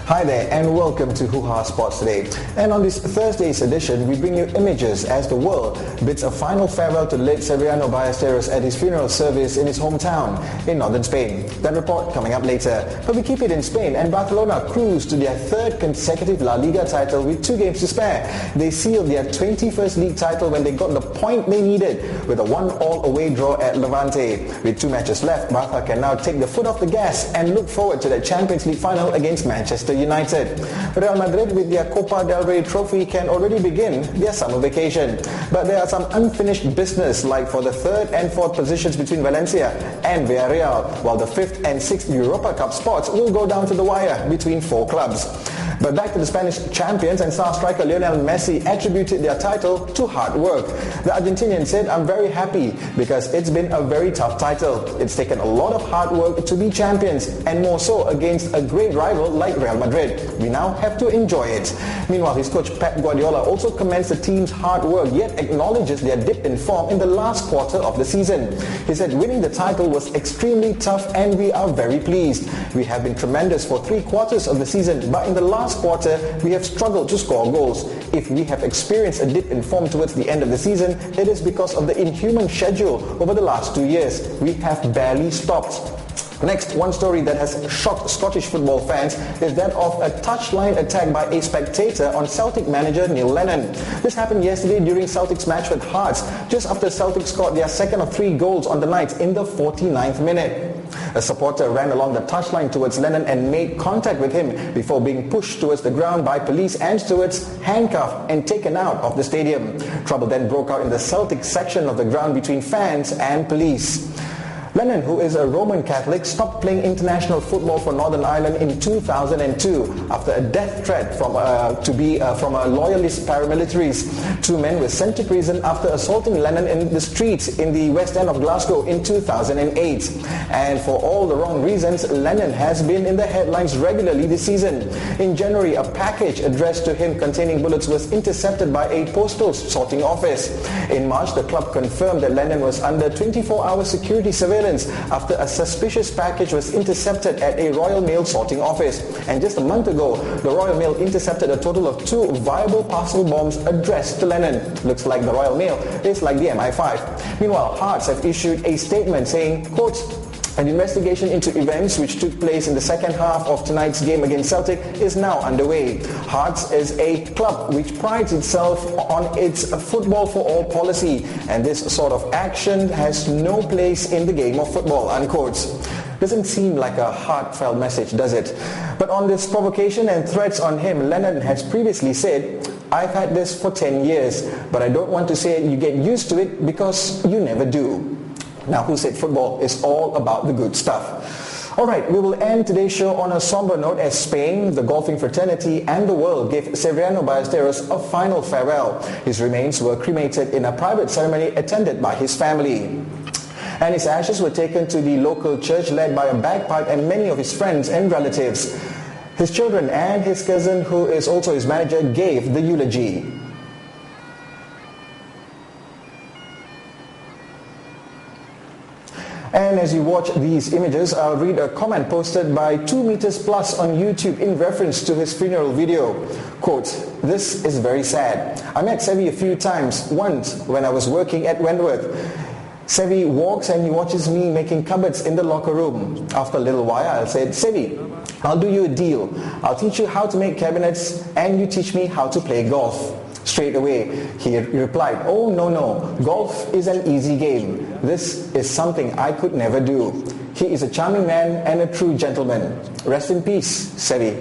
Hi there and welcome to Hoohaa Sports Today. And on this Thursday's edition, we bring you images as the world bids a final farewell to late Seve Ballesteros at his funeral service in his hometown in northern Spain. That report coming up later. But we keep it in Spain, and Barcelona cruise to their third consecutive La Liga title with 2 games to spare. They sealed their 21st league title when they got the point they needed with a 1-1 away draw at Levante. With 2 matches left, Barca can now take the foot off the gas and look forward to the Champions League final against Manchester United. Real Madrid with their Copa del Rey trophy can already begin their summer vacation. But there are some unfinished business, like for the 3rd and 4th positions between Valencia and Villarreal, while the 5th and 6th Europa Cup spots will go down to the wire between 4 clubs. But back to the Spanish champions, and star striker Lionel Messi attributed their title to hard work. The Argentinian said, "I'm very happy because it's been a very tough title. It's taken a lot of hard work to be champions, and more so against a great rival like Real Madrid. We now have to enjoy it." Meanwhile, his coach Pep Guardiola also commends the team's hard work, yet acknowledges their dip in form in the last quarter of the season. He said, "Winning the title was extremely tough and we are very pleased. We have been tremendous for 3 quarters of the season, but in the last quarter, we have struggled to score goals. If we have experienced a dip in form towards the end of the season, it is because of the inhuman schedule over the last 2 years. We have barely stopped." Next, one story that has shocked Scottish football fans is that of a touchline attack by a spectator on Celtic manager Neil Lennon. This happened yesterday during Celtic's match with Hearts, just after Celtic scored their second of 3 goals on the night in the 49th minute. A supporter ran along the touchline towards Lennon and made contact with him before being pushed towards the ground by police and stewards, handcuffed and taken out of the stadium. Trouble then broke out in the Celtic section of the ground between fans and police. Lennon, who is a Roman Catholic, stopped playing international football for Northern Ireland in 2002 after a death threat from a loyalist paramilitaries. 2 men were sent to prison after assaulting Lennon in the streets in the West End of Glasgow in 2008. And for all the wrong reasons, Lennon has been in the headlines regularly this season. In January, a package addressed to him containing bullets was intercepted by a postal sorting office. In March, the club confirmed that Lennon was under 24-hour security surveillance after a suspicious package was intercepted at a Royal Mail sorting office. And just a month ago, the Royal Mail intercepted a total of 2 viable parcel bombs addressed to Lennon. Looks like the Royal Mail is like the MI5. Meanwhile, Hearts have issued a statement saying, quote, "An investigation into events which took place in the second half of tonight's game against Celtic is now underway. Hearts is a club which prides itself on its football for all policy, and this sort of action has no place in the game of football," unquote. Doesn't seem like a heartfelt message, does it? But on this provocation and threats on him, Lennon has previously said, "I've had this for 10 years, but I don't want to say you get used to it because you never do." Now, who said football is all about the good stuff? Alright, we will end today's show on a somber note as Spain, the golfing fraternity and the world gave Seve Ballesteros a final farewell. His remains were cremated in a private ceremony attended by his family. And his ashes were taken to the local church led by a bagpipe and many of his friends and relatives. His children and his cousin, who is also his manager, gave the eulogy. And as you watch these images, I'll read a comment posted by 2 meters plus on YouTube in reference to his funeral video. Quote, "This is very sad. I met Seve a few times, once when I was working at Wentworth. Seve walks and he watches me making cupboards in the locker room. After a little while, I said, 'Seve, I'll do you a deal. I'll teach you how to make cabinets and you teach me how to play golf.' Straight away, he replied, 'Oh, no, golf is an easy game. This is something I could never do.' He is a charming man and a true gentleman. Rest in peace, Seve."